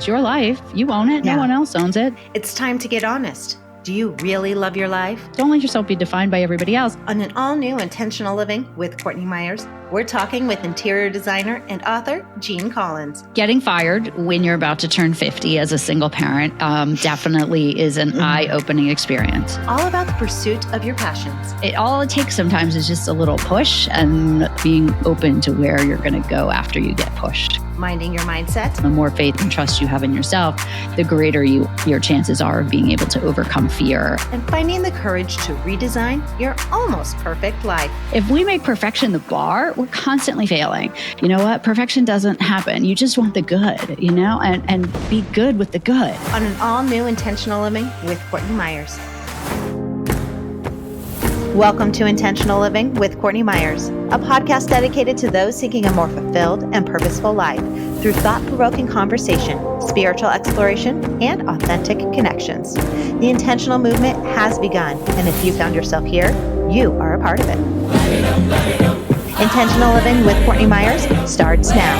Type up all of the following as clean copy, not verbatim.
It's your life. You own it. Yeah. No one else owns it. It's time to get honest. Do you really love your life? Don't let yourself be defined by everybody else. On an all-new Intentional Living with Courtney Meyers, we're talking with interior designer and author Jeanne Collins. Getting fired when you're about to turn 50 as a single parent definitely is an eye-opening experience. All about the pursuit of your passions. All it takes sometimes is just a little push and being open to where you're going to go after you get pushed. Minding your mindset. The more faith and trust you have in yourself, the greater your chances are of being able to overcome fear. And finding the courage to redesign your almost perfect life. If we make perfection the bar, we're constantly failing. You know what? Perfection doesn't happen. You just want the good, and be good with the good. On an all-new Intentional Living with Courtney Meyers. Welcome to Intentional Living with Courtney Meyers, a podcast dedicated to those seeking a more fulfilled and purposeful life through thought-provoking conversation, spiritual exploration, and authentic connections. The intentional movement has begun, and if you found yourself here, you are a part of it. Intentional Living with Courtney Meyers starts now.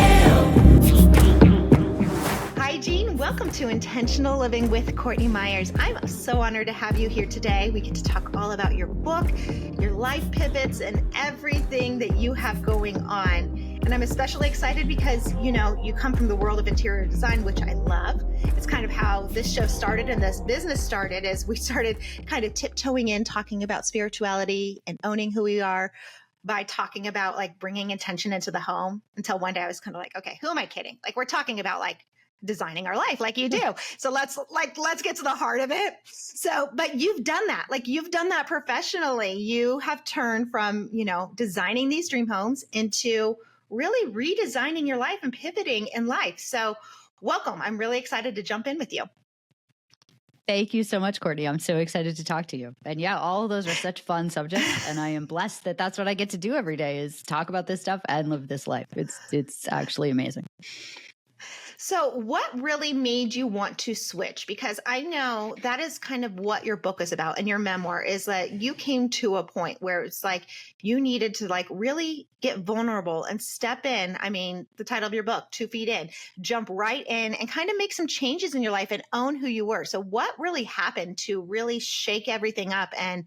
Hi, Jeanne. Welcome to Intentional Living with Courtney Meyers. I'm so honored to have you here today. We get to talk all about your book, your life pivots, and everything that you have going on. And I'm especially excited because, you come from the world of interior design, which I love. It's kind of how this show started and this business started, as we started kind of tiptoeing in, talking about spirituality and owning who we are by talking about like bringing intention into the home, until one day I was kind of like, okay, who am I kidding? Like, we're talking about like designing our life like you do. So let's get to the heart of it. So, but you've done that. Like, you've done that professionally. You have turned from, designing these dream homes into really redesigning your life and pivoting in life. So welcome. I'm really excited to jump in with you. Thank you so much, Courtney. I'm so excited to talk to you. And yeah, all of those are such fun subjects. And I am blessed that that's what I get to do every day, is talk about this stuff and live this life. It's actually amazing. So what really made you want to switch? Because I know that is kind of what your book is about, and your memoir is that you came to a point where it's like you needed to like really get vulnerable and step in. I mean, the title of your book, 2 feet in, jump right in and kind of make some changes in your life and own who you were. So what really happened to really shake everything up and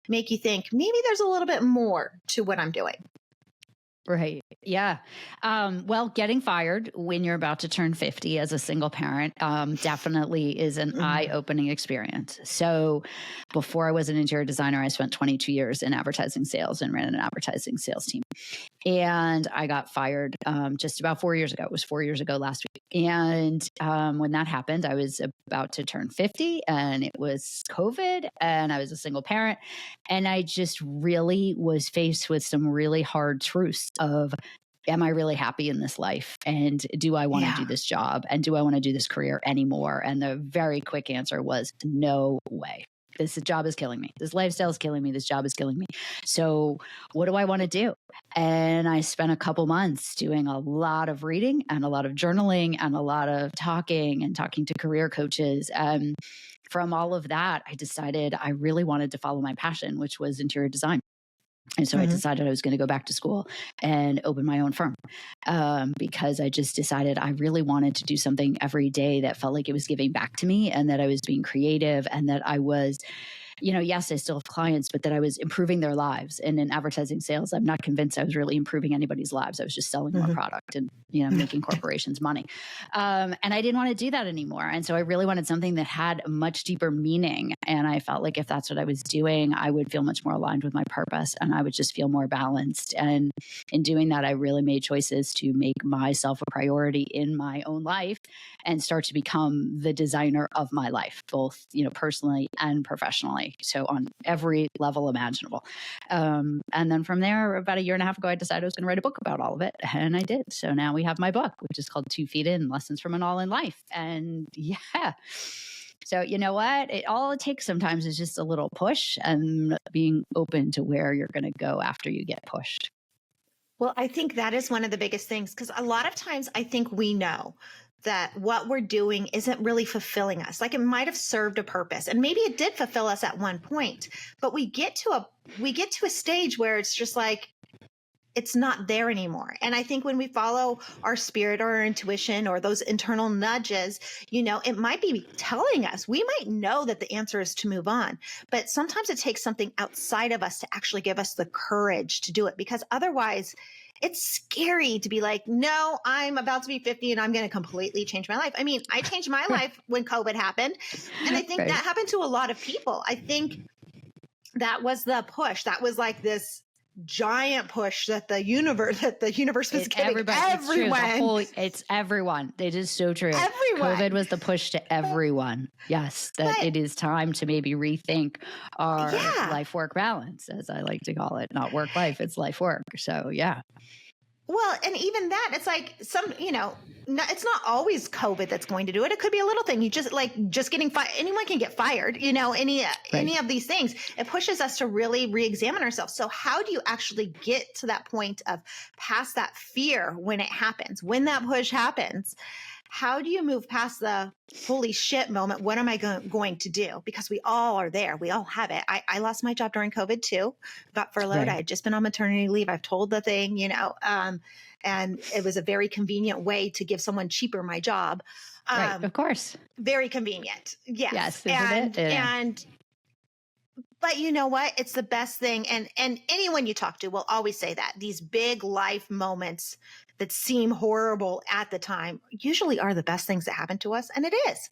make you think maybe there's a little bit more to what I'm doing? Right. Yeah. Well, getting fired when you're about to turn 50 as a single parent definitely is an eye-opening experience. So before I was an interior designer, I spent 22 years in advertising sales and ran an advertising sales team. And I got fired just about 4 years ago. It was 4 years ago last week. And when that happened, I was about to turn 50, and it was COVID, and I was a single parent. And I just really was faced with some really hard truths of, am I really happy in this life? And do I want to do this job? And do I want to do this career anymore? And the very quick answer was no way. This job is killing me. This lifestyle is killing me. This job is killing me. So what do I want to do? And I spent a couple months doing a lot of reading and a lot of journaling and a lot of talking to career coaches. From all of that, I decided I really wanted to follow my passion, which was interior design. And so I decided I was going to go back to school and open my own firm because I just decided I really wanted to do something every day that felt like it was giving back to me, and that I was being creative, and that I was, yes, I still have clients, but that I was improving their lives. And in advertising sales, I'm not convinced I was really improving anybody's lives. I was just selling more product and, making corporations money. And I didn't want to do that anymore. And so I really wanted something that had a much deeper meaning. And I felt like if that's what I was doing, I would feel much more aligned with my purpose, and I would just feel more balanced. And in doing that, I really made choices to make myself a priority in my own life and start to become the designer of my life, both, personally and professionally. So on every level imaginable. And then from there, about a year and a half ago, I decided I was going to write a book about all of it. And I did. So now we have my book, which is called 2 Feet In, Lessons from an All-In Life. And yeah. So you know what? All it takes sometimes is just a little push and being open to where you're going to go after you get pushed. Well, I think that is one of the biggest things, because a lot of times I think we know that what we're doing isn't really fulfilling us. Like, it might have served a purpose, and maybe it did fulfill us at one point, but we get to a stage where it's just like, it's not there anymore. And I think when we follow our spirit or our intuition or those internal nudges, it might be telling us, we might know that the answer is to move on, but sometimes it takes something outside of us to actually give us the courage to do it, because otherwise it's scary to be like, no, I'm about to be 50 and I'm going to completely change my life. I mean, I changed my life when COVID happened. And I think that happened to a lot of people. I think that was the push. That was like this giant push that the universe was giving everyone. It's everyone. It is so true. Everyone. COVID was the push to everyone. Yes, that it is time to maybe rethink our life-work balance, as I like to call it. Not work-life, it's life-work. So, yeah. Well, and even that, it's like it's not always COVID that's going to do it. It could be a little thing. You just getting fired. Anyone can get fired, any of these things. It pushes us to really re-examine ourselves. So how do you actually get to that point of past that fear when it happens, when that push happens? How do you move past the holy shit moment? What am I going to do? Because we all are there. We all have it. I lost my job during COVID too. Got furloughed. Right. I had just been on maternity leave. I've told the thing, and it was a very convenient way to give someone cheaper my job. Right. Of course. Very convenient. Yes. Yes. Isn't it? Yeah. But you know what? It's the best thing. And anyone you talk to will always say that these big life moments that seem horrible at the time usually are the best things that happen to us. And it is.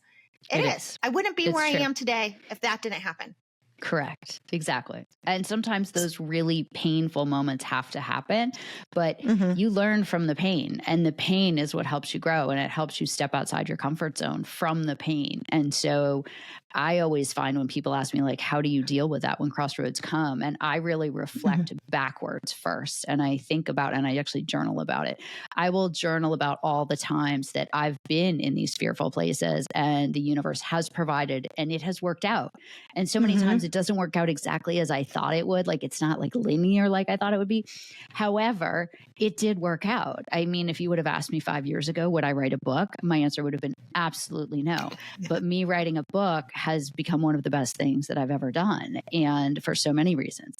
It is. I wouldn't be where I am today if that didn't happen. Correct. Exactly. And sometimes those really painful moments have to happen, but you learn from the pain, and the pain is what helps you grow, and it helps you step outside your comfort zone from the pain. And so I always find when people ask me, like, how do you deal with that when crossroads come? And I really reflect backwards first. And I think about, and I actually journal about it. I will journal about all the times that I've been in these fearful places and the universe has provided and it has worked out. And so many times it doesn't work out exactly as I thought it would. Like, it's not like linear like I thought it would be. However, it did work out. I mean, if you would have asked me 5 years ago, would I write a book? My answer would have been absolutely no. But me writing a book has become one of the best things that I've ever done, and for so many reasons.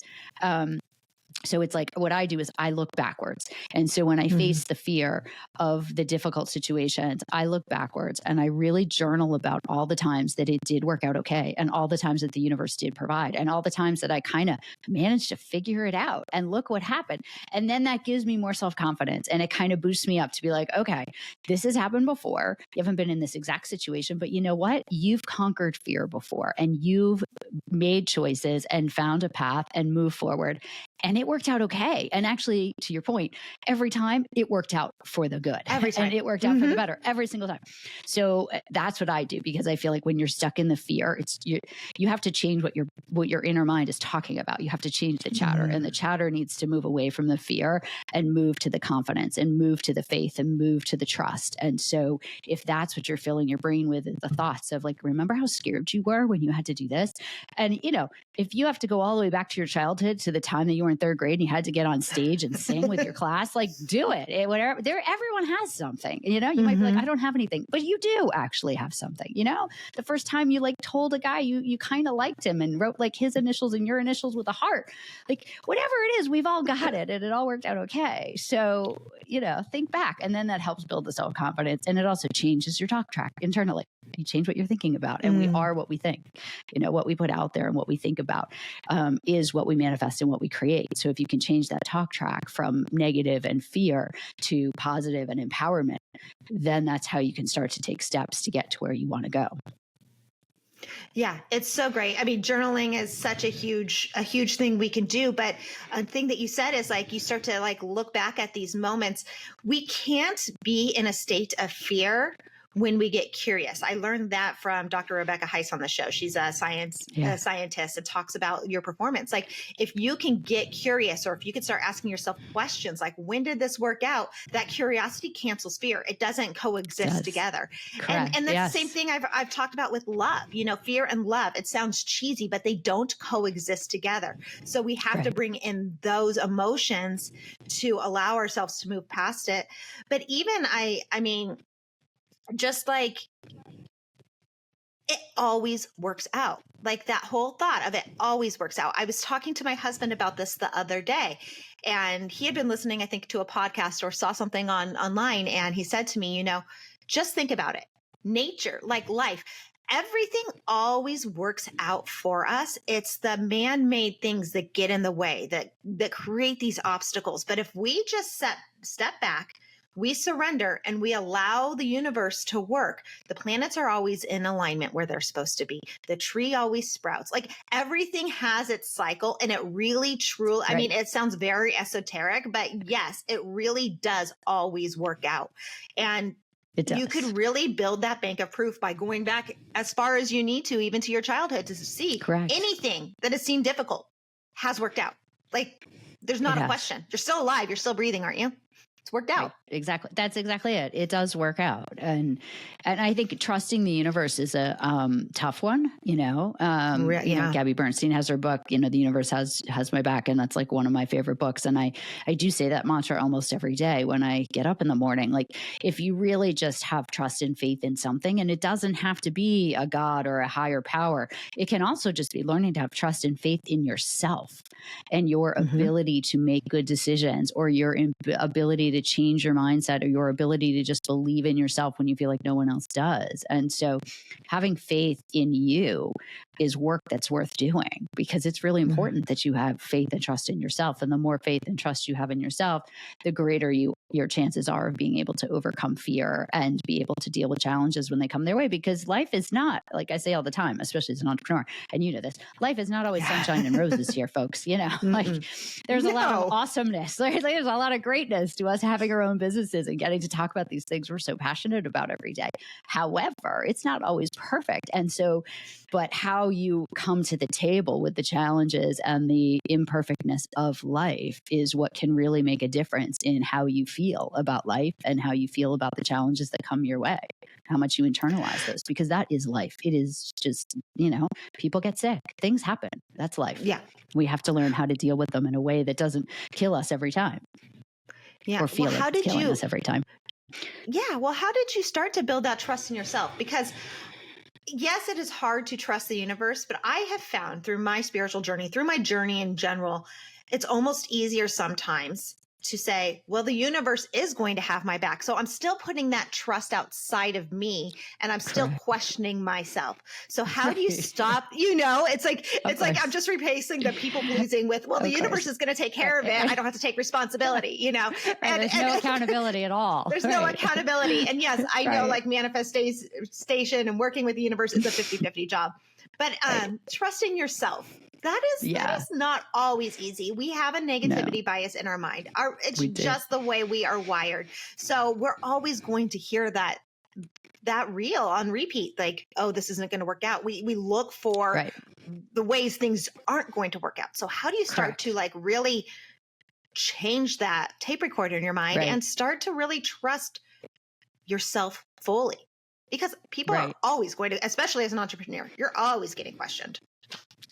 So it's like what I do is I look backwards. And so when I face the fear of the difficult situations, I look backwards and I really journal about all the times that it did work out okay, and all the times that the universe did provide, and all the times that I kind of managed to figure it out and look what happened. And then that gives me more self-confidence, and it kind of boosts me up to be like, okay, this has happened before. You haven't been in this exact situation, but you know what? You've conquered fear before, and you've made choices and found a path and moved forward. And it worked out okay. And actually, to your point, every time it worked out for the good. Every time. And it worked out for the better every single time. So that's what I do, because I feel like when you're stuck in the fear, it's you have to change what your inner mind is talking about. You have to change the chatter, and the chatter needs to move away from the fear and move to the confidence and move to the faith and move to the trust. And so if that's what you're filling your brain with, the thoughts of like, remember how scared you were when you had to do this? And if you have to go all the way back to your childhood, to the time that you were in third grade and you had to get on stage and sing with your class, like, do it. Everyone has something, you might be like, I don't have anything, but you do actually have something. The first time you like told a guy you kind of liked him and wrote like his initials and your initials with a heart, like whatever it is, we've all got it, and it all worked out okay. So, think back, and then that helps build the self-confidence, and it also changes your talk track internally. You change what you're thinking about, and we are what we think. What we put out there and what we think about is what we manifest and what we create. So if you can change that talk track from negative and fear to positive and empowerment, then that's how you can start to take steps to get to where you want to go. Yeah, it's so great. I mean, journaling is such a huge thing we can do. But a thing that you said is like, you start to like look back at these moments. We can't be in a state of fear when we get curious. I learned that from Dr. Rebecca Heiss on the show. She's a scientist and talks about your performance. Like, if you can get curious, or if you can start asking yourself questions like, when did this work out? That curiosity cancels fear. It doesn't coexist together. And that's the same thing I've talked about with love. Fear and love, it sounds cheesy, but they don't coexist together. So we have to bring in those emotions to allow ourselves to move past it. But even I mean, just like it always works out. Like that whole thought of it always works out. I was talking to my husband about this the other day, and he had been listening, I think, to a podcast or saw something online. And he said to me, just think about it. Nature, like life, everything always works out for us. It's the man-made things that get in the way, that create these obstacles. But if we just step back, we surrender, and we allow the universe to work, the planets are always in alignment where they're supposed to be. The tree always sprouts. Like everything has its cycle, and it really, truly, I mean, it sounds very esoteric, but yes, it really does always work out. And you could really build that bank of proof by going back as far as you need to, even to your childhood, to see anything that has seemed difficult has worked out. Like there's not a question. You're still alive. You're still breathing, aren't you? It's worked out. Right. Exactly. That's exactly it. It does work out. And I think trusting the universe is a tough one, Gabby Bernstein has her book, The Universe has my back. And that's like one of my favorite books. And I do say that mantra almost every day when I get up in the morning. Like if you really just have trust and faith in something, and it doesn't have to be a God or a higher power, it can also just be learning to have trust and faith in yourself and your ability to make good decisions, or your ability to change your mindset, or your ability to just believe in yourself when you feel like no one else does. And so having faith in you is work that's worth doing, because it's really important that you have faith and trust in yourself. And the more faith and trust you have in yourself, the greater your chances are of being able to overcome fear and be able to deal with challenges when they come their way. Because life is not, like I say all the time, especially as an entrepreneur, and you know this, life is not always sunshine and roses here, folks. Like there's a lot of awesomeness. There's a lot of greatness to us having our own businesses and getting to talk about these things we're so passionate about every day. However, it's not always perfect. And so, but how you come to the table with the challenges and the imperfectness of life is what can really make a difference in how you feel about life and how you feel about the challenges that come your way, how much you internalize those, because that is life. It is just, people get sick, things happen. That's life. Yeah. We have to learn how to deal with them in a way that doesn't kill us every time. Yeah. Or feel like it's killing us every time. Yeah. Well, how did you start to build that trust in yourself? Because yes, it is hard to trust the universe, but I have found through my spiritual journey, through my journey in general, it's almost easier sometimes to say, well, the universe is going to have my back. So I'm still putting that trust outside of me, and I'm still questioning myself. So how do you stop, it's like I'm just replacing the people pleasing with, well, the universe is going to take care of it. I don't have to take responsibility, and there's no accountability at all. There's no accountability. And yes, I know like manifestation and working with the universe is a 50-50 job, but trusting yourself, that is not always easy. We have a negativity bias in our mind. It's just the way we are wired. So we're always going to hear that reel on repeat, like, oh, this isn't going to work out. We look for the ways things aren't going to work out. So how do you start to like really change that tape recorder in your mind and start to really trust yourself fully? Because people are always going to, especially as an entrepreneur, you're always getting questioned.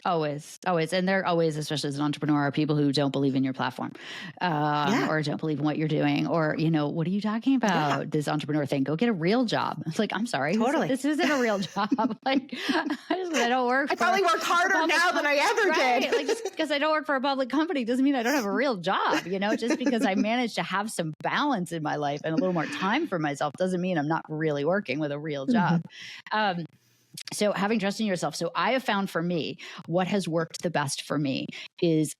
Always. And there always, especially as an entrepreneur, are people who don't believe in your platform or don't believe in what you're doing, or, what are you talking about? This entrepreneur thing, go get a real job. It's like, I'm sorry, this isn't a real job. Like, I don't work. I probably work harder now than I ever did. Like, just because I don't work for a public company doesn't mean I don't have a real job. Just because I managed to have some balance in my life and a little more time for myself doesn't mean I'm not really working with a real job. So having trust in yourself. So I have found for me, what has worked the best for me is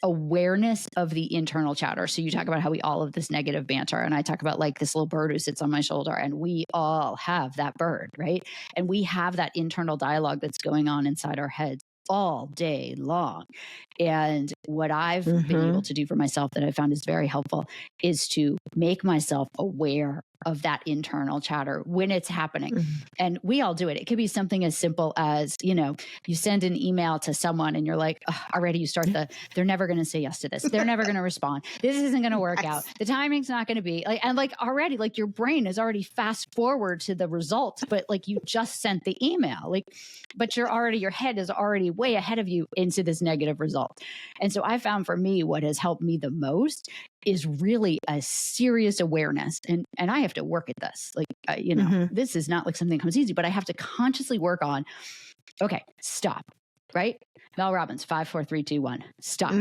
awareness of the internal chatter. So you talk about how we all have this negative banter, and I talk about like this little bird who sits on my shoulder, and we all have that bird, right? And we have that internal dialogue that's going on inside our heads all day long. And what I've been able to do for myself that I found is very helpful is to make myself aware of that internal chatter when it's happening. And we all do it. It could be something as simple as, you send an email to someone and you're like, already you start they're never going to say yes to this. They're never going to respond. This isn't going to work out. The timing's not going to be like, and like already like your brain is already fast forward to the result, but like you just sent the email, but your head is already way ahead of you into this negative result. And so I found for me, what has helped me the most is really a serious awareness. And I have to work at this. Like, you know, this is not like something that comes easy, but I have to consciously work on, okay, stop, right? Mel Robbins, 5, 4, 3, 2, 1, stop.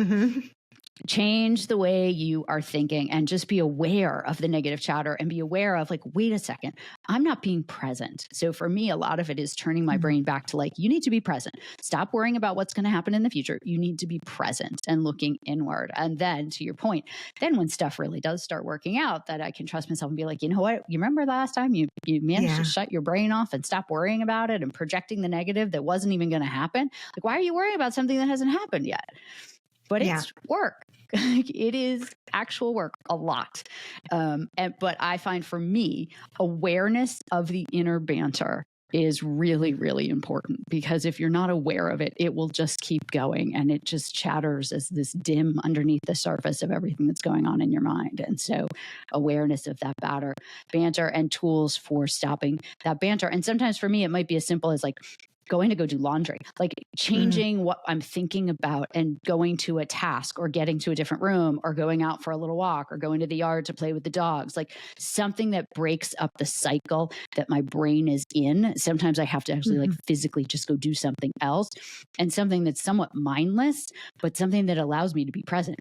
Change the way you are thinking and just be aware of the negative chatter and be aware of like, wait a second, I'm not being present. So for me, a lot of it is turning my brain back to like, you need to be present. Stop worrying about what's going to happen in the future. You need to be present and looking inward. And then to your point, then when stuff really does start working out, that I can trust myself and be like, you know what, you remember the last time you managed to shut your brain off and stop worrying about it and projecting the negative that wasn't even going to happen? Like, why are you worrying about something that hasn't happened yet? But it's work. It is actual work, a lot. But I find for me, awareness of the inner banter is really, really important, because if you're not aware of it, it will just keep going and it just chatters as this dim underneath the surface of everything that's going on in your mind. And so awareness of that banter and tools for stopping that banter. And sometimes for me, it might be as simple as like going to go do laundry, like changing what I'm thinking about and going to a task or getting to a different room or going out for a little walk or going to the yard to play with the dogs, like something that breaks up the cycle that my brain is in. Sometimes I have to actually like physically just go do something else, and something that's somewhat mindless, but something that allows me to be present.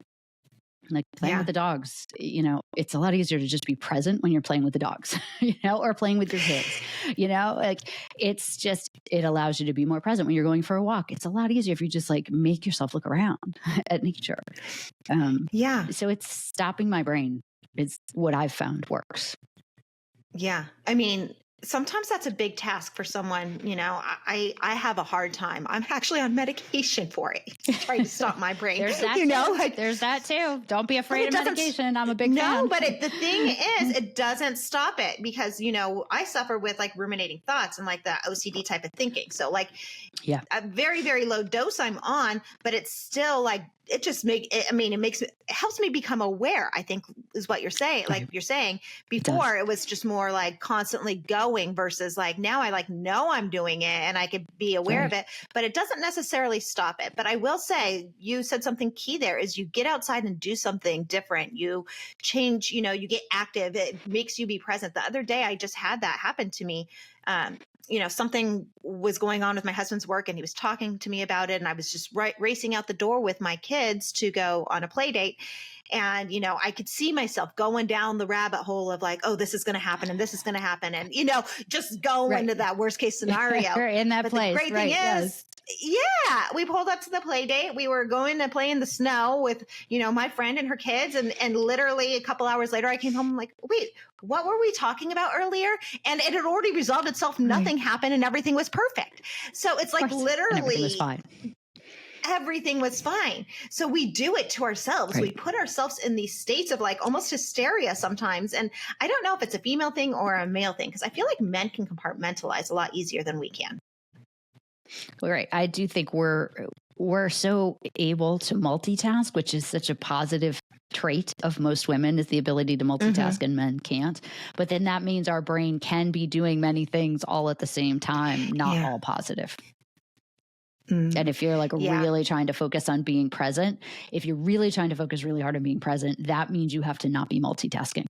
Like playing with the dogs, you know, it's a lot easier to just be present when you're playing with the dogs, you know, or playing with your kids, you know, like it's just, it allows you to be more present when you're going for a walk. It's a lot easier if you just like make yourself look around at nature. So it's stopping my brain is what I've found works. Yeah. I mean, sometimes that's a big task for someone. You know, I have a hard time. I'm actually on medication for it, trying to stop my brain. There's that, you know, like, there's that too. Don't be afraid of medication. I'm a big fan. No, but the thing is, it doesn't stop it, because, you know, I suffer with like ruminating thoughts and like the OCD type of thinking. So like a very, very low dose I'm on, but it's still like, it just it helps me become aware, I think is what you're saying. Like you're saying before, it was just more like constantly going versus like now I like know I'm doing it and I could be aware of it, but it doesn't necessarily stop it. But I will say, you said something key there, is you get outside and do something different. You change, you know, you get active. It makes you be present. The other day, I just had that happen to me. You know, something was going on with my husband's work and he was talking to me about it. And I was just racing out the door with my kids to go on a play date. And, you know, I could see myself going down the rabbit hole of like, oh, this is going to happen and this is going to happen. And, you know, just go into that worst case scenario. In that but place. The great thing is, we pulled up to the play date. We were going to play in the snow with, you know, my friend and her kids. And literally a couple hours later, I came home. I'm like, wait, what were we talking about earlier? And it had already resolved itself. Nothing happened and everything was perfect. So it's like literally everything was fine. Everything was fine. So we do it to ourselves. We put ourselves in these states of like almost hysteria sometimes. And I don't know if it's a female thing or a male thing, because I feel like men can compartmentalize a lot easier than we can. Well, right. I do think we're so able to multitask, which is such a positive trait of most women, is the ability to multitask, and men can't. But then that means our brain can be doing many things all at the same time, not all positive. And if you're like really trying to focus on being present, if you're really trying to focus really hard on being present, that means you have to not be multitasking.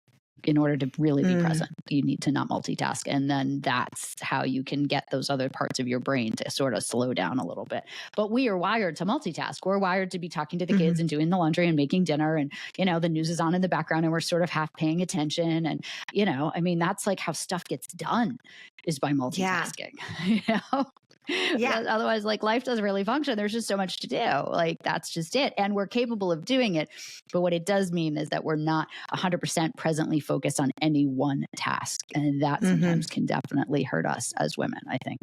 In order to really be present, you need to not multitask. And then that's how you can get those other parts of your brain to sort of slow down a little bit. But we are wired to multitask. We're wired to be talking to the kids and doing the laundry and making dinner. And, you know, the news is on in the background and we're sort of half paying attention. And, you know, I mean, that's like how stuff gets done, is by multitasking, you know? Otherwise, like, life doesn't really function. There's just so much to do. Like, that's just it. And we're capable of doing it. But what it does mean is that we're not 100% presently focused on any one task. And that sometimes can definitely hurt us as women, I think.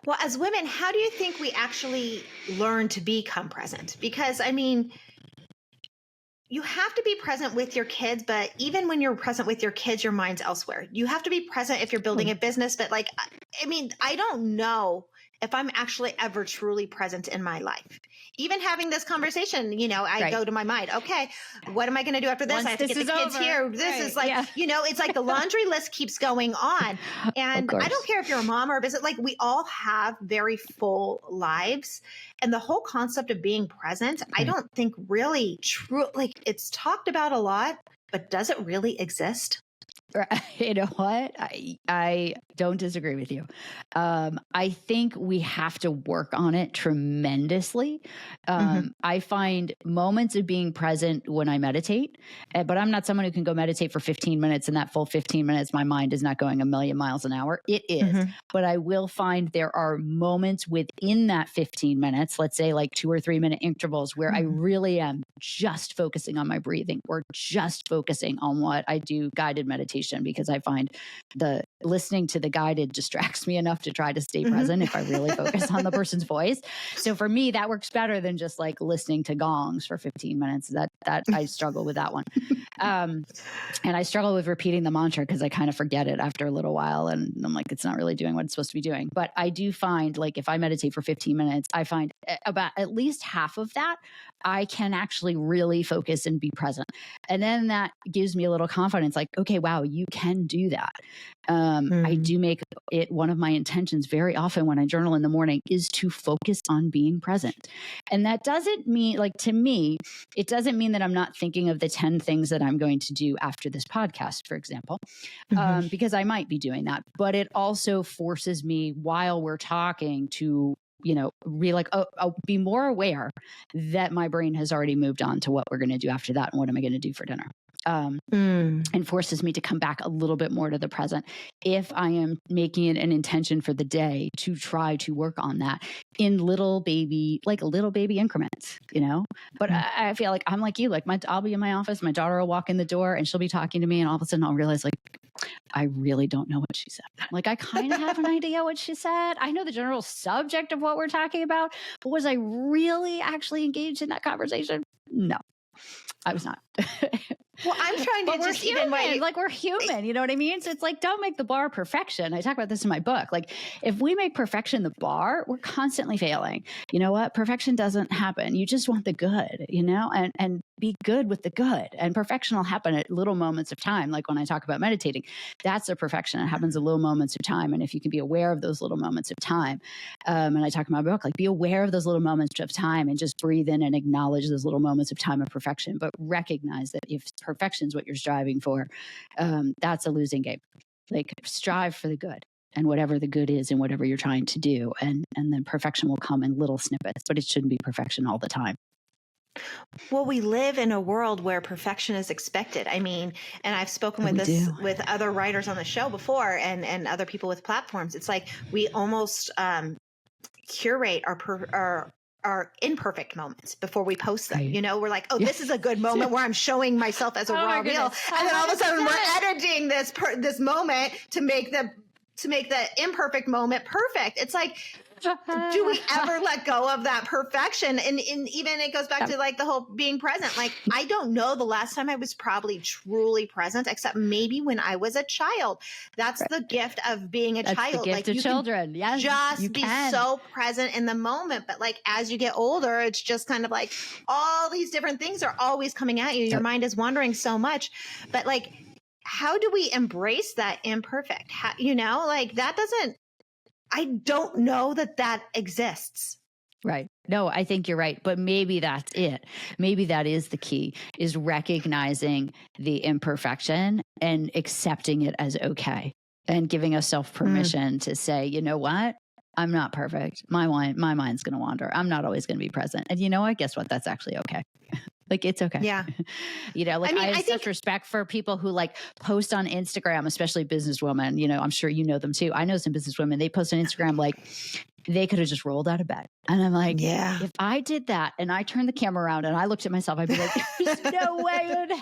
Well, as women, how do you think we actually learn to become present? Because, I mean, you have to be present with your kids, but even when you're present with your kids, your mind's elsewhere. You have to be present if you're building a business, but like, I mean, I don't know if I'm actually ever truly present in my life. Even having this conversation, I go to my mind, okay, what am I going to do after this? Once I have to get the kids here. This is like, it's like the laundry list keeps going on. And I don't care if you're a mom or a business, like we all have very full lives. And the whole concept of being present, I don't think really true, like it's talked about a lot, but does it really exist? You know what? I don't disagree with you. I think we have to work on it tremendously. I find moments of being present when I meditate, but I'm not someone who can go meditate for 15 minutes and that full 15 minutes, my mind is not going a million miles an hour. It is, but I will find there are moments within that 15 minutes, let's say like 2 or 3 minute intervals where I really am just focusing on my breathing or just focusing on what I do guided meditation, because I find the listening to the guided distracts me enough to try to stay present if I really focus on the person's voice. So for me, that works better than just like listening to gongs for 15 minutes. That I struggle with that one. And I struggle with repeating the mantra because I kind of forget it after a little while. And I'm like, it's not really doing what it's supposed to be doing. But I do find like if I meditate for 15 minutes, I find about at least half of that, I can actually really focus and be present. And then that gives me a little confidence like, okay, wow, you can do that. I do make it one of my intentions very often when I journal in the morning is to focus on being present. And that doesn't mean, like, to me, it doesn't mean that I'm not thinking of the 10 things that I'm going to do after this podcast, for example, because I might be doing that. But it also forces me while we're talking to be more aware that my brain has already moved on to what we're going to do after that and what am I going to do for dinner. And forces me to come back a little bit more to the present if I am making it an intention for the day to try to work on that in little baby increments, but I feel like I'm like you, like I'll be in my office, my daughter will walk in the door and she'll be talking to me and all of a sudden I'll realize like, I really don't know what she said. Like I kind of have an idea what she said. I know the general subject of what we're talking about, but was I really actually engaged in that conversation? No, I was not. Well, I'm trying to just human. Like we're human, you know what I mean? So it's like, don't make the bar perfection. I talk about this in my book. Like if we make perfection the bar, we're constantly failing. You know what? Perfection doesn't happen. You just want the good, and be good with the good. And perfection will happen at little moments of time. Like when I talk about meditating, that's a perfection. It happens at little moments of time. And if you can be aware of those little moments of time, and I talk in my book, like be aware of those little moments of time and just breathe in and acknowledge those little moments of time of perfection, but recognize that if perfection is what you're striving for, that's a losing game. Like strive for the good and whatever the good is and whatever you're trying to do. And then perfection will come in little snippets, but it shouldn't be perfection all the time. Well, we live in a world where perfection is expected. I mean, and I've spoken with other writers on the show before and other people with platforms. It's like we almost curate our imperfect moments before we post them. Right. We're like, oh, this is a good moment where I'm showing myself as a raw reel. And then all of a sudden we're editing this moment to make the imperfect moment perfect. It's like, do we ever let go of that perfection? And even it goes back to like the whole being present. Like, I don't know the last time I was probably truly present, except maybe when I was a child. That's the gift of being a child. The gift of children. Yes, just be so present in the moment. But like, as you get older, it's just kind of like all these different things are always coming at you. Your mind is wandering so much, but like, how do we embrace that imperfect? Like that doesn't, I don't know that exists. Right. No, I think you're right. But maybe that's it. Maybe that is the key, is recognizing the imperfection and accepting it as okay and giving ourselves permission to say, you know what? I'm not perfect. My mind's going to wander. I'm not always going to be present. And you know what? Guess what? That's actually okay. Like, it's okay. Yeah. I have such respect for people who like post on Instagram, especially businesswomen. I'm sure you know them too. I know some businesswomen, they post on Instagram, like they could have just rolled out of bed. And I'm like, if I did that and I turned the camera around and I looked at myself, I'd be like, there's no way it would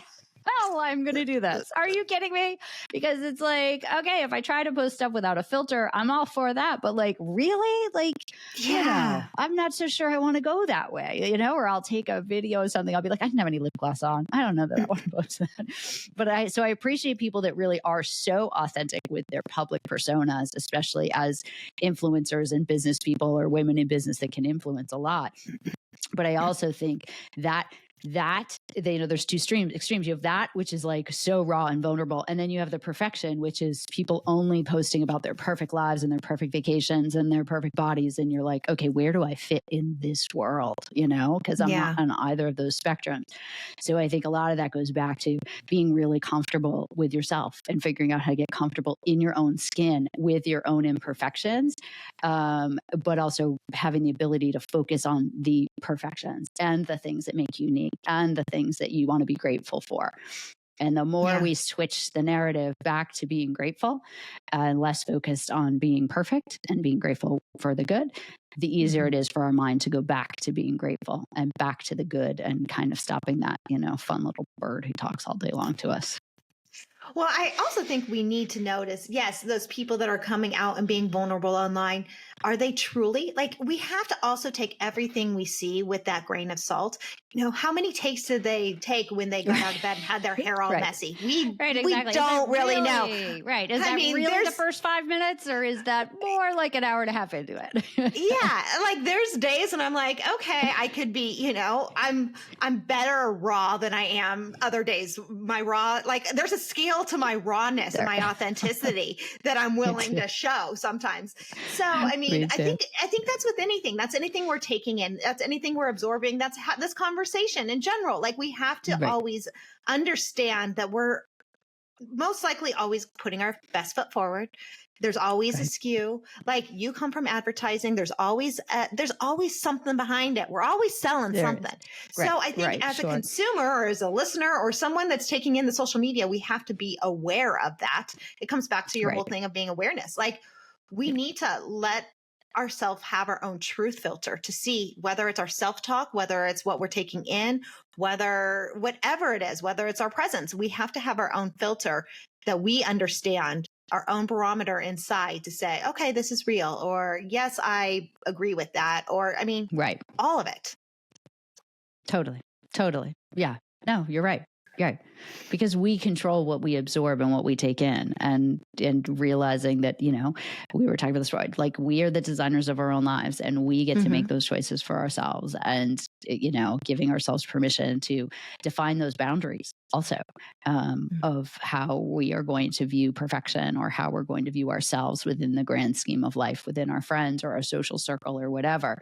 hell I'm going to do this. Are you kidding me? Because it's like, okay, if I try to post stuff without a filter, I'm all for that. But like, really? Like, I'm not so sure I want to go that way, or I'll take a video or something. I'll be like, I didn't have any lip gloss on. I don't know that I want to post that. But I appreciate people that really are so authentic with their public personas, especially as influencers and business people or women in business that can influence a lot. But I also think that there's two extremes. You have that, which is like so raw and vulnerable. And then you have the perfection, which is people only posting about their perfect lives and their perfect vacations and their perfect bodies. And you're like, okay, where do I fit in this world? Because I'm not on either of those spectrums. So I think a lot of that goes back to being really comfortable with yourself and figuring out how to get comfortable in your own skin with your own imperfections, but also having the ability to focus on the perfections and the things that make you unique and the things that you want to be grateful for. And the more we switch the narrative back to being grateful and less focused on being perfect and being grateful for the good, the easier it is for our mind to go back to being grateful and back to the good and kind of stopping that, fun little bird who talks all day long to us. Well, I also think we need to notice, yes, those people that are coming out and being vulnerable online, are they truly, like, we have to also take everything we see with that grain of salt. How many takes did they take when they got out of bed and had their hair all messy? We don't really know. Right. Is that really the first 5 minutes, or is that more like an hour and a half into it? Like there's days when I'm like, okay, I could be, I'm better raw than I am other days. My raw, like there's a scale to my rawness and my authenticity that I'm willing to show sometimes. So, I mean, I think that's with anything. That's anything we're taking in. That's anything we're absorbing. That's this conversation in general. Like we have to always understand that we're most likely always putting our best foot forward. There's always a skew. Like you come from advertising. There's always something behind it. We're always selling something. So I think as a consumer or as a listener or someone that's taking in the social media, we have to be aware of that. It comes back to your whole thing of being awareness. Like we need to let ourselves have our own truth filter to see whether it's our self-talk, whether it's what we're taking in, whatever it is, whether it's our presence. We have to have our own filter that we understand, our own barometer inside to say, okay, this is real, or yes, I agree with that, or I mean, all of it. Totally. Yeah. No, you're right. Yeah. Because we control what we absorb and what we take in, and realizing that, we were talking about this, right? Like we are the designers of our own lives and we get to make those choices for ourselves, and, giving ourselves permission to define those boundaries also, of how we are going to view perfection or how we're going to view ourselves within the grand scheme of life, within our friends or our social circle or whatever.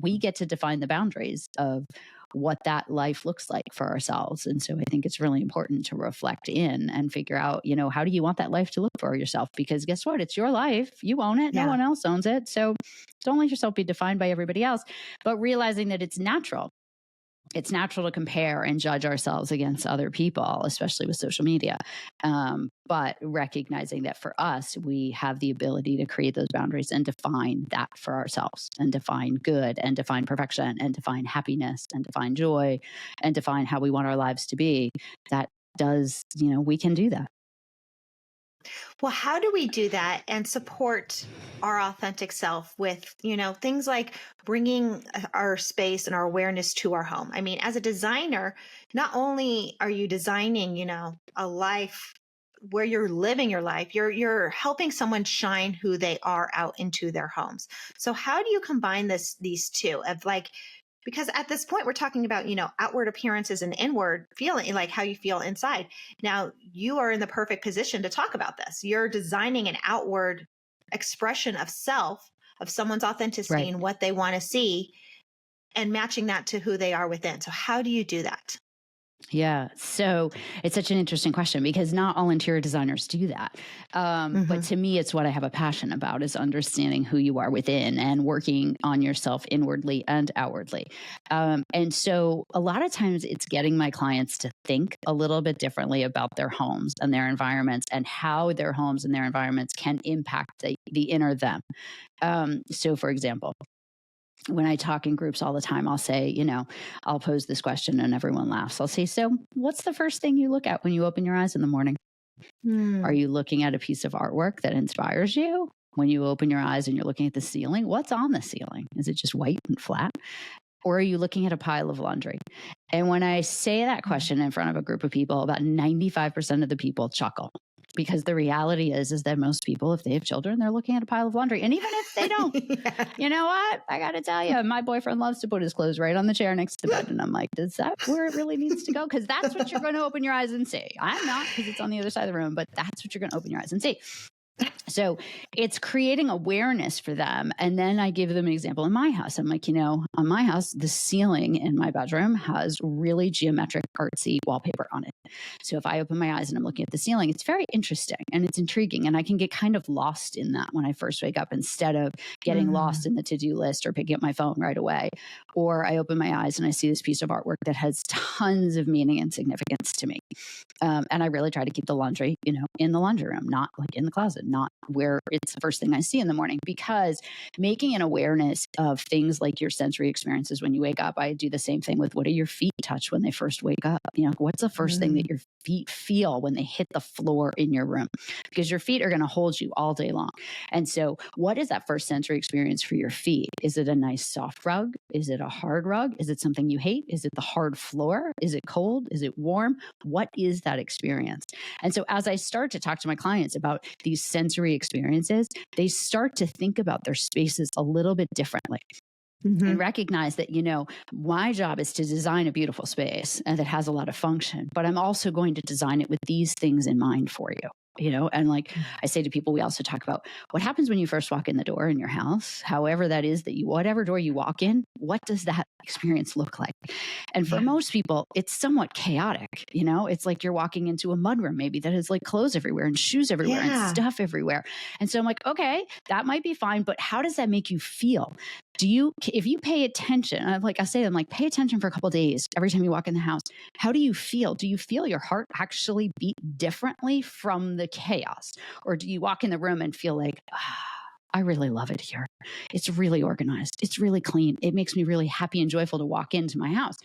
We get to define the boundaries of what that life looks like for ourselves. And so I think it's really important to reflect in and figure out, how do you want that life to look for yourself? Because guess what? It's your life. You own it. No one else owns it. So don't let yourself be defined by everybody else, but realizing that it's natural. It's natural to compare and judge ourselves against other people, especially with social media. But recognizing that for us, we have the ability to create those boundaries and define that for ourselves, and define good and define perfection and define happiness and define joy and define how we want our lives to be. That does, we can do that. Well, how do we do that and support our authentic self with, things like bringing our space and our awareness to our home? I mean, as a designer, not only are you designing, a life where you're living your life, you're helping someone shine who they are out into their homes. So how do you combine these two of like, because at this point we're talking about, outward appearances and inward feeling, like how you feel inside. Now you are in the perfect position to talk about this. You're designing an outward expression of self, of someone's authenticity and what they want to see, and matching that to who they are within. So how do you do that? Yeah. So it's such an interesting question because not all interior designers do that. But to me, it's what I have a passion about, is understanding who you are within and working on yourself inwardly and outwardly. And so a lot of times it's getting my clients to think a little bit differently about their homes and their environments and how their homes and their environments can impact the inner them. So for example, when I talk in groups all the time, I'll say, you know, I'll pose this question and everyone laughs. I'll say, so what's the first thing you look at when you open your eyes in the morning? Are you looking at a piece of artwork that inspires you? When you open your eyes and you're looking at the ceiling, what's on the ceiling? Is it just white and flat? Or are you looking at a pile of laundry? And when I say that question in front of a group of people, about 95% of the people chuckle. Because the reality is that most people, if they have children, they're looking at a pile of laundry. And even if they don't, you know what? I got to tell you, my boyfriend loves to put his clothes right on the chair next to the bed. And I'm like, is that where it really needs to go? Because that's what you're going to open your eyes and see. I'm not, because it's on the other side of the room, but that's what you're going to open your eyes and see. So it's creating awareness for them. And then I give them an example in my house. I'm like, you know, on my house, the ceiling in my bedroom has really geometric, artsy wallpaper on it. So if I open my eyes and I'm looking at the ceiling, it's very interesting and it's intriguing. And I can get kind of lost in that when I first wake up, instead of getting lost in the to-do list or picking up my phone right away. Or I open my eyes and I see this piece of artwork that has tons of meaning and significance to me. And I really try to keep the laundry, you know, in the laundry room, not like in the closet, not where it's the first thing I see in the morning, because making an awareness of things like your sensory experiences when you wake up. I do the same thing with, what do your feet touch when they first wake up? You know, what's the first thing that your feet feel when they hit the floor in your room? Because your feet are going to hold you all day long. And so what is that first sensory experience for your feet? Is it a nice soft rug? Is it a hard rug? Is it something you hate? Is it the hard floor? Is it cold? Is it warm? What is that experience? And so as I start to talk to my clients about these sensory experiences, they start to think about their spaces a little bit differently. And recognize that, you know, my job is to design a beautiful space and that has a lot of function, but I'm also going to design it with these things in mind for you. You know, and like I say to people, we also talk about what happens when you first walk in the door in your house, however that is that you, whatever door you walk in, what does that experience look like? And for most people, it's somewhat chaotic. You know, it's like you're walking into a mudroom maybe that has like clothes everywhere and shoes everywhere and stuff everywhere. And so I'm like, okay, that might be fine, but how does that make you feel? If you pay attention, I'm like, pay attention for a couple of days every time you walk in the house. How do you feel? Do you feel your heart actually beat differently from the chaos? Or do you walk in the room and feel like, I really love it here. It's really organized. It's really clean. It makes me really happy and joyful to walk into my house.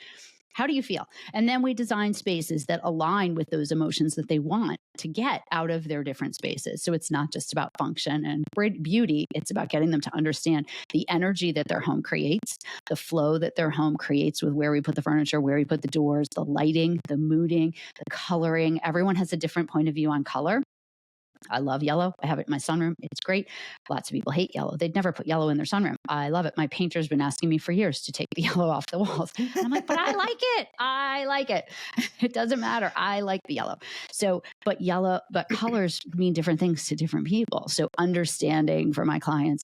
How do you feel? And then we design spaces that align with those emotions that they want to get out of their different spaces. So it's not just about function and beauty. It's about getting them to understand the energy that their home creates, the flow that their home creates with where we put the furniture, where we put the doors, the lighting, the mooding, the coloring. Everyone has a different point of view on color. I love yellow. I have it in my sunroom. It's great. Lots of people hate yellow. They'd never put yellow in their sunroom. I love it. My painter's been asking me for years to take the yellow off the walls. I'm like, but I like it. I like it. It doesn't matter. I like the yellow. So, but colors mean different things to different people. So understanding for my clients,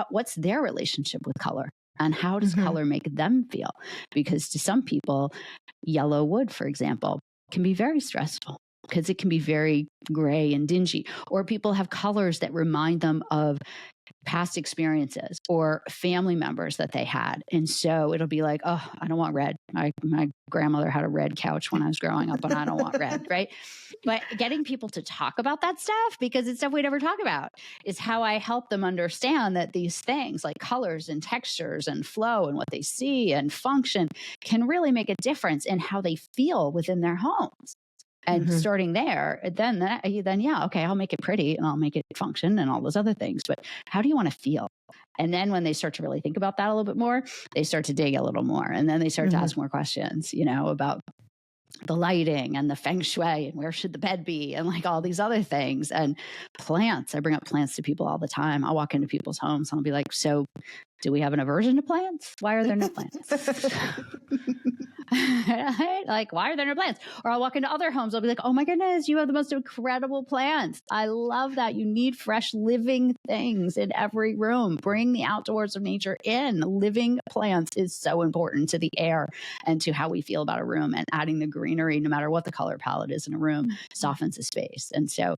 what's their relationship with color? And how does color make them feel? Because to some people, yellow wood, for example, can be very stressful, because it can be very gray and dingy, or people have colors that remind them of past experiences or family members that they had. And so it'll be like, oh, I don't want red. My grandmother had a red couch when I was growing up, and I don't want red, right? But getting people to talk about that stuff, because it's stuff we never talk about, is how I help them understand that these things like colors and textures and flow and what they see and function can really make a difference in how they feel within their homes. And starting there, then okay, I'll make it pretty and I'll make it function and all those other things. But how do you want to feel? And then when they start to really think about that a little bit more, they start to dig a little more. And then they start to ask more questions, you know, about the lighting and the feng shui and where should the bed be and like all these other things. And plants, I bring up plants to people all the time. I'll walk into people's homes and I'll be like, so do we have an aversion to plants? Why are there no plants? Like, why are there no plants? Or I'll walk into other homes. I'll be like, oh my goodness, you have the most incredible plants. I love that. You need fresh living things in every room. Bring the outdoors of nature in. Living plants is so important to the air and to how we feel about a room, and adding the greenery, no matter what the color palette is in a room, softens a space. And so,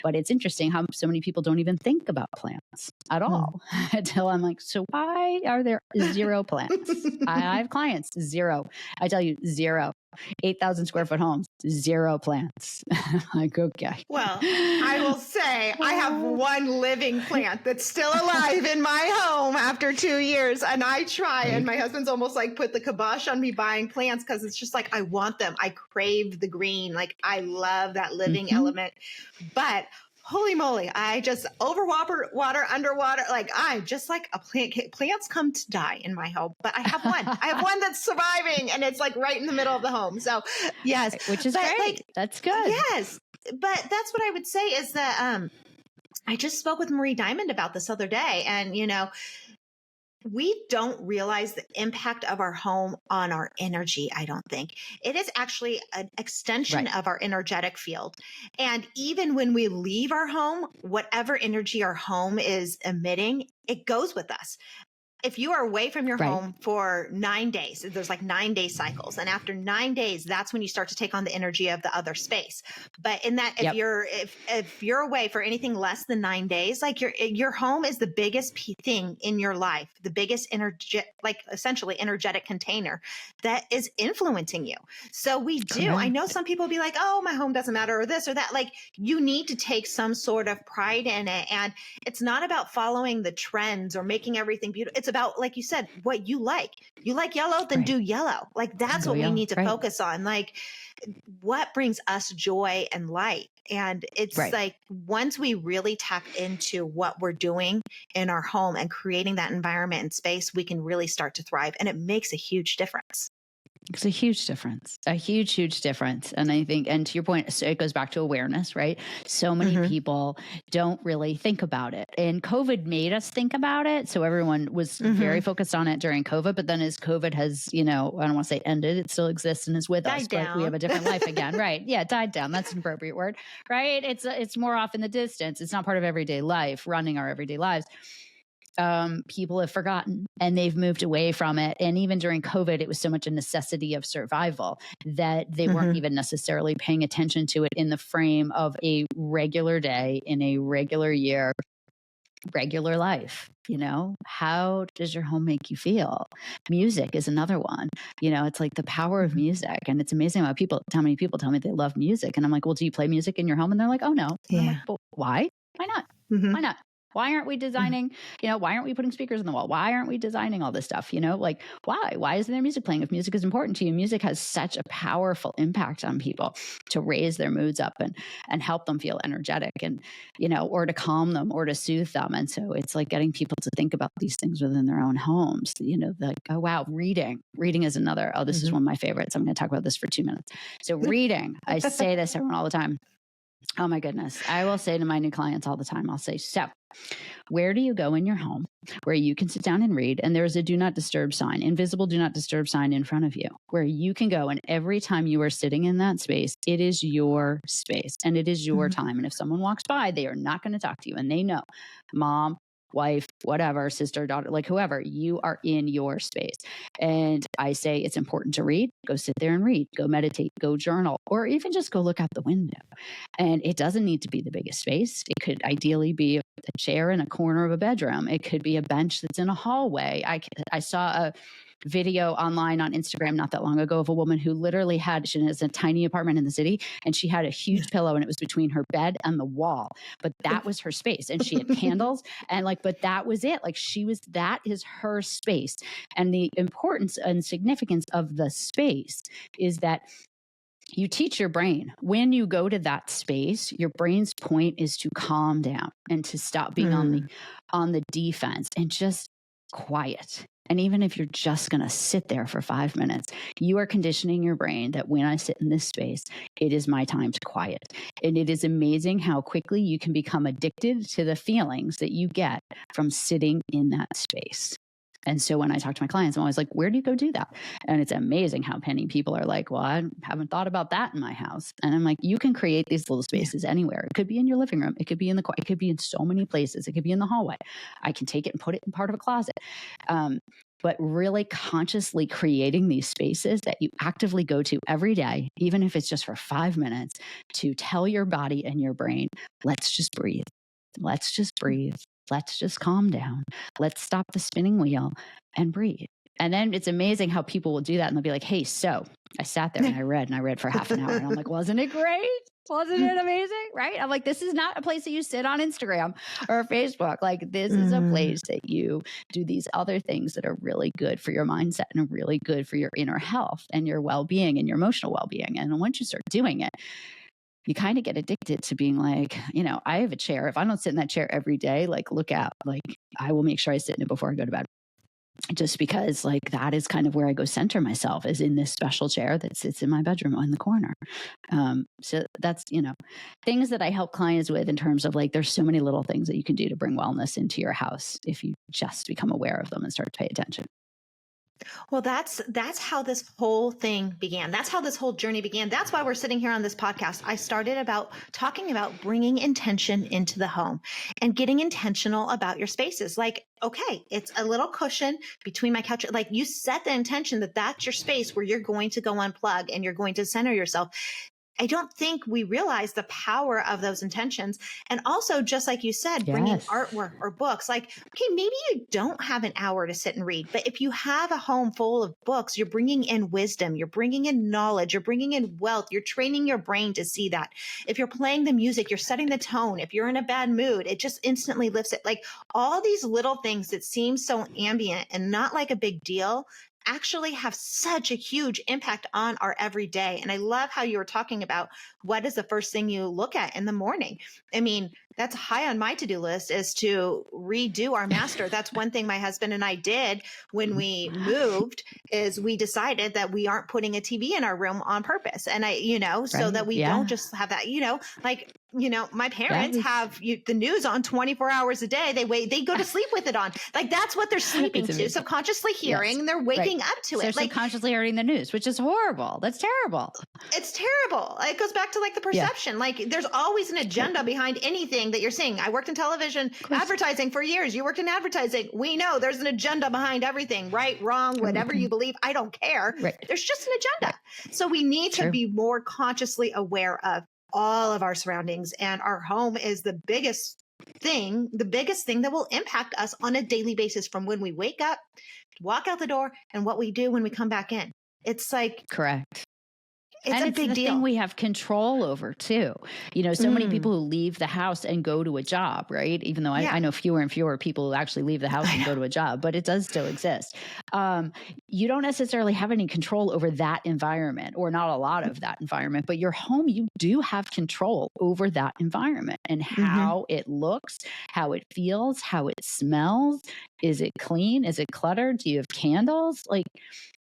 but it's interesting how so many people don't even think about plants at all until I'm like, so why are there 0 plants? I have clients, 0. I tell you, zero. 8,000 square foot homes, zero plants. Like, okay. Well, I will say I have one living plant that's still alive in my home after 2 years. And I try, and my husband's almost like put the kibosh on me buying plants because it's just like, I want them. I crave the green. Like, I love that living element. But holy moly, I just overwater, underwater. Like, I'm just like a plant. Plants come to die in my home, but I have one. I have one that's surviving, and it's like right in the middle of the home. So yes, which is great. Like, that's good. Yes, but that's what I would say is that I just spoke with Marie Diamond about this other day, and we don't realize the impact of our home on our energy, I don't think. It is actually an extension of our energetic field. And even when we leave our home, whatever energy our home is emitting, it goes with us. If you are away from your home for 9 days, there's like 9-day cycles. And after 9 days, that's when you start to take on the energy of the other space. But in that, if you're away for anything less than 9 days, like your home is the biggest thing in your life, the biggest essentially energetic container that is influencing you. So we do. I know some people be like, oh, my home doesn't matter, or this or that. Like, you need to take some sort of pride in it. And it's not about following the trends or making everything beautiful. It's about, like you said, what you like. You like yellow, then do yellow. Like, that's what we need to focus on. Like, what brings us joy and light. And it's like, once we really tap into what we're doing in our home and creating that environment and space, we can really start to thrive. And it makes a huge difference. It's a huge difference, a huge, huge difference. And I think, and to your point, so it goes back to awareness, right? So many people don't really think about it. And COVID made us think about it. So everyone was very focused on it during COVID. But then as COVID has, I don't want to say ended, it still exists and is with us, but we have a different life again, right? Yeah, died down. That's an appropriate word, right? It's more off in the distance. It's not part of everyday life, running our everyday lives. People have forgotten and they've moved away from it. And even during COVID, it was so much a necessity of survival that they weren't even necessarily paying attention to it in the frame of a regular day, in a regular year, regular life. How does your home make you feel? Music is another one. It's like the power of music. And it's amazing how many people tell me they love music. And I'm like, well, do you play music in your home? And they're like, oh, no. Yeah. I'm like, well, why? Why not? Why not? Why aren't we designing, why aren't we putting speakers on the wall? Why aren't we designing all this stuff? Like, why? Why isn't there music playing? If music is important to you, music has such a powerful impact on people to raise their moods up and help them feel energetic and, or to calm them or to soothe them. And so it's like getting people to think about these things within their own homes, like, oh, wow, reading is another, this is one of my favorites. I'm going to talk about this for 2 minutes. So reading, I say this everyone all the time. Oh my goodness. I will say to my new clients all the time, I'll say, so where do you go in your home where you can sit down and read? And there's a do not disturb sign, invisible do not disturb sign in front of you where you can go. And every time you are sitting in that space, it is your space and it is your time. And if someone walks by, they are not going to talk to you. And they know, mom, wife, whatever, sister, daughter, like whoever, you are in your space. And I say it's important to read. Go sit there and read, go meditate, go journal, or even just go look out the window. And it doesn't need to be the biggest space. It could ideally be a chair in a corner of a bedroom. It could be a bench that's in a hallway. I saw a video online on Instagram not that long ago of a woman who literally she has a tiny apartment in the city and she had a huge pillow and it was between her bed and the wall, but that was her space. And she had candles and but that was it. Like that is her space. And the importance and significance of the space is that you teach your brain when you go to that space, your brain's point is to calm down and to stop being on the defense and just quiet. And even if you're just going to sit there for 5 minutes, you are conditioning your brain that when I sit in this space, it is my time to quiet. And it is amazing how quickly you can become addicted to the feelings that you get from sitting in that space. And so when I talk to my clients, I'm always like, where do you go do that? And it's amazing how many people are like, well, I haven't thought about that in my house. And I'm like, you can create these little spaces anywhere. It could be in your living room. It could be it could be in so many places. It could be in the hallway. I can take it and put it in part of a closet. But really consciously creating these spaces that you actively go to every day, even if it's just for 5 minutes, to tell your body and your brain, let's just breathe. Let's just breathe. Let's just calm down. Let's stop the spinning wheel and breathe. And then it's amazing how people will do that and they'll be like, hey, so I sat there and I read for half an hour. And I'm like, wasn't it great? Wasn't it amazing? Right? I'm like, this is not a place that you sit on Instagram or Facebook. Like, this is a place that you do these other things that are really good for your mindset and are really good for your inner health and your well-being and your emotional well-being. And once you start doing it, you kind of get addicted to being like, I have a chair. If I don't sit in that chair every day, like, look out, like, I will make sure I sit in it before I go to bed. Just because, like, that is kind of where I go center myself, is in this special chair that sits in my bedroom in the corner. So that's, things that I help clients with in terms of, like, there's so many little things that you can do to bring wellness into your house if you just become aware of them and start to pay attention. Well, that's how this whole thing began. That's how this whole journey began. That's why we're sitting here on this podcast. I started talking about bringing intention into the home and getting intentional about your spaces. Like, okay, it's a little cushion between my couch. Like, you set the intention that that's your space where you're going to go unplug and you're going to center yourself. I don't think we realize the power of those intentions. And also, just like you said, bringing artwork or books. Like, okay, maybe you don't have an hour to sit and read, but if you have a home full of books, you're bringing in wisdom, you're bringing in knowledge, you're bringing in wealth, you're training your brain to see that. If you're playing the music, you're setting the tone. If you're in a bad mood, it just instantly lifts it. Like, all these little things that seem so ambient and not like a big deal actually have such a huge impact on our everyday. And I love how you were talking about what is the first thing you look at in the morning. I mean, that's high on my to-do list, is to redo our master. That's one thing my husband and I did when we moved, is we decided that we aren't putting a TV in our room on purpose. And so that we don't just have that, my parents have the news on 24 hours a day. They go to sleep with it on. Like, that's what they're sleeping to, subconsciously hearing, and they're waking up to it. They're subconsciously hearing the news, which is horrible. That's terrible. It's terrible. It goes back to, like, the perception. Like, there's always an agenda behind anything that you're seeing. I worked in television advertising for years. You worked in advertising. We know there's an agenda behind everything, right, wrong, whatever you believe. I don't care. Right. There's just an agenda. So we need to be more consciously aware of all of our surroundings, and our home is the biggest thing that will impact us on a daily basis, from when we wake up, walk out the door, and what we do when we come back in. It's like, correct. It's a big deal. Thing we have control over too. So many people who leave the house and go to a job, right? Even though I know fewer and fewer people who actually leave the house and go to a job, but it does still exist. You don't necessarily have any control over that environment, or not a lot of that environment, but your home, you do have control over that environment and how it looks, how it feels, how it smells. Is it clean? Is it cluttered? Do you have candles? Like,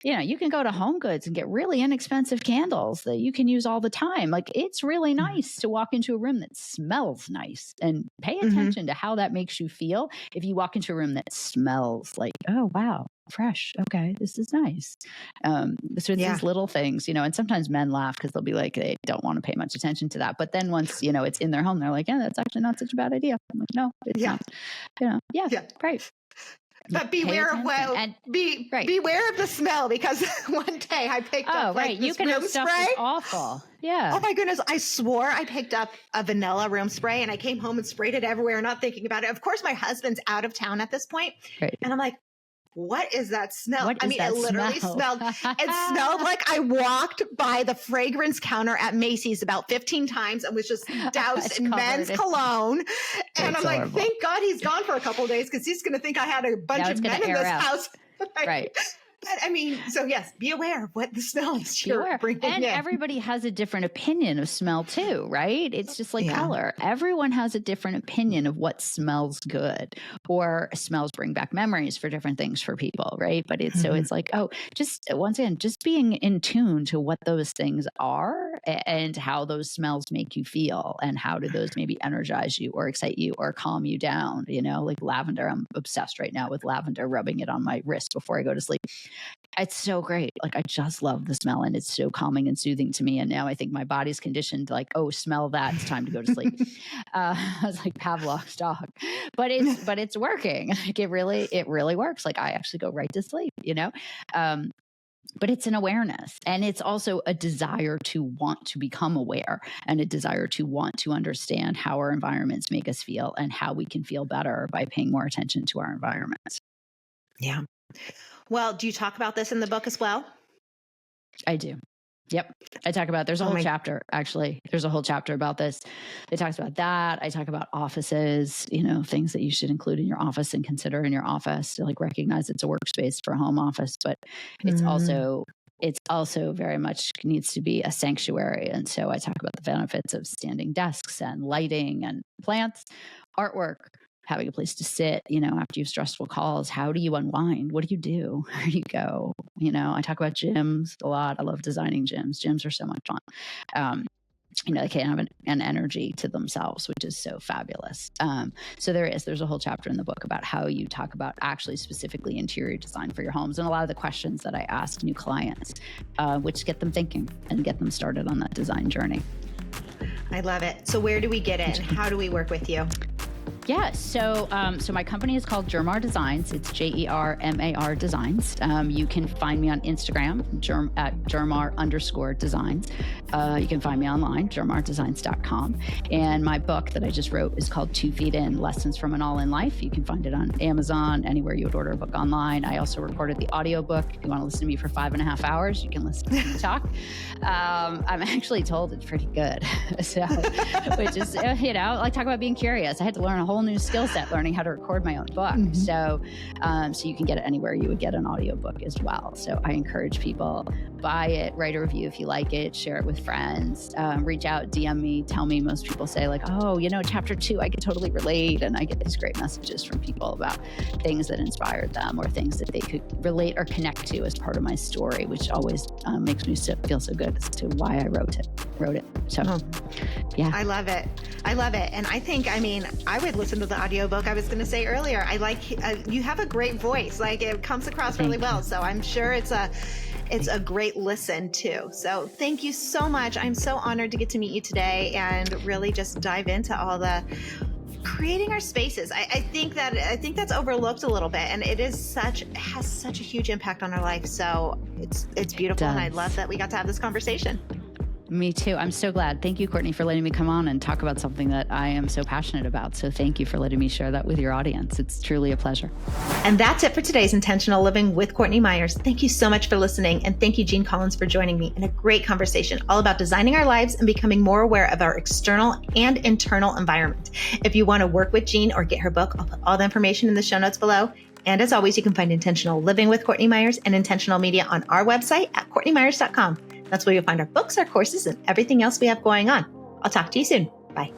you can go to Home Goods and get really inexpensive candles that you can use all the time. Like, it's really nice to walk into a room that smells nice, and pay attention to how that makes you feel. If you walk into a room that smells like, oh, wow, fresh. Okay, this is nice. So these little things, and sometimes men laugh because they'll be like, they don't want to pay much attention to that. But then once, it's in their home, they're like, yeah, that's actually not such a bad idea. I'm like, no, it's not. Right. But beware of beware of the smell, because one day I picked up you can room have stuff spray. That's awful. Yeah. Oh my goodness. I swore I picked up a vanilla room spray, and I came home and sprayed it everywhere, not thinking about it. Of course, my husband's out of town at this point. Right. And I'm like, what is that smell? It literally smelled. It smelled like I walked by the fragrance counter at Macy's about 15 times and was just doused in men's cologne. And I'm like, thank God he's gone for a couple of days, because he's going to think I had a bunch of men in this house. Right. But I mean, so yes, be aware of what the smell is you're bringing in. And everybody has a different opinion of smell too, right? It's just like color. Everyone has a different opinion of what smells good, or smells bring back memories for different things for people, right? But it's so it's like, just once again, just being in tune to what those things are and how those smells make you feel, and how do those maybe energize you or excite you or calm you down, like lavender. I'm obsessed right now with lavender, rubbing it on my wrist before I go to sleep. It's so great. Like, I just love the smell, and it's so calming and soothing to me. And now I think my body's conditioned, like, oh, smell that, it's time to go to sleep. I was like Pavlov's dog, but it's working. Like, it really works. Like, I actually go right to sleep, but it's an awareness, and it's also a desire to want to become aware, and a desire to want to understand how our environments make us feel, and how we can feel better by paying more attention to our environments. Yeah. Well, do you talk about this in the book as well? I do. Yep. I talk about, there's a whole chapter, actually. There's a whole chapter about this. It talks about that. I talk about offices, things that you should include in your office and consider in your office to like recognize it's a workspace for a home office, but it's also very much needs to be a sanctuary. And so I talk about the benefits of standing desks and lighting and plants, artwork, having a place to sit, after you have stressful calls. How do you unwind? What do you do? Where do you go? I talk about gyms a lot. I love designing gyms. Gyms are so much fun. They can have an energy to themselves, which is so fabulous. So there's a whole chapter in the book about how you talk about actually specifically interior design for your homes, and a lot of the questions that I ask new clients, which get them thinking and get them started on that design journey. I love it. So where do we get it, and how do we work with you? Yeah, so my company is called Jermar Designs. It's JERMAR Designs. You can find me on Instagram, at Jermar_designs. You can find me online, jermardesigns.com. And my book that I just wrote is called 2 Feet In, Lessons from an All-In Life. You can find it on Amazon, anywhere you would order a book online. I also recorded the audiobook. If you want to listen to me for 5.5 hours, you can listen to me talk. I'm actually told it's pretty good. So, which is, like talk about being curious. I had to learn a whole new skill set learning how to record my own book. So you can get it anywhere you would get an audiobook as well. So I encourage people, buy it, write a review if you like it, share it with friends, reach out, DM me, tell me. Most people say like, oh, chapter 2, I could totally relate. And I get these great messages from people about things that inspired them or things that they could relate or connect to as part of my story, which always makes me feel so good as to why I wrote it. So yeah. I love it. And I think, I would listen to the audiobook. I was going to say earlier, I like, you have a great voice. Like it comes across really well. So I'm sure it's a great listen too. So thank you so much. I'm so honored to get to meet you today and really just dive into all the creating our spaces. I think that's overlooked a little bit, and it has such a huge impact on our life. So it's beautiful. And I love that we got to have this conversation. Me too. I'm so glad. Thank you, Courtney, for letting me come on and talk about something that I am so passionate about. So thank you for letting me share that with your audience. It's truly a pleasure. And that's it for today's Intentional Living with Courtney Meyers. Thank you so much for listening. And thank you, Jeanne Collins, for joining me in a great conversation all about designing our lives and becoming more aware of our external and internal environment. If you want to work with Jeanne or get her book, I'll put all the information in the show notes below. And as always, you can find Intentional Living with Courtney Meyers and Intentional Media on our website at CourtneyMyers.com. That's where you'll find our books, our courses, and everything else we have going on. I'll talk to you soon. Bye.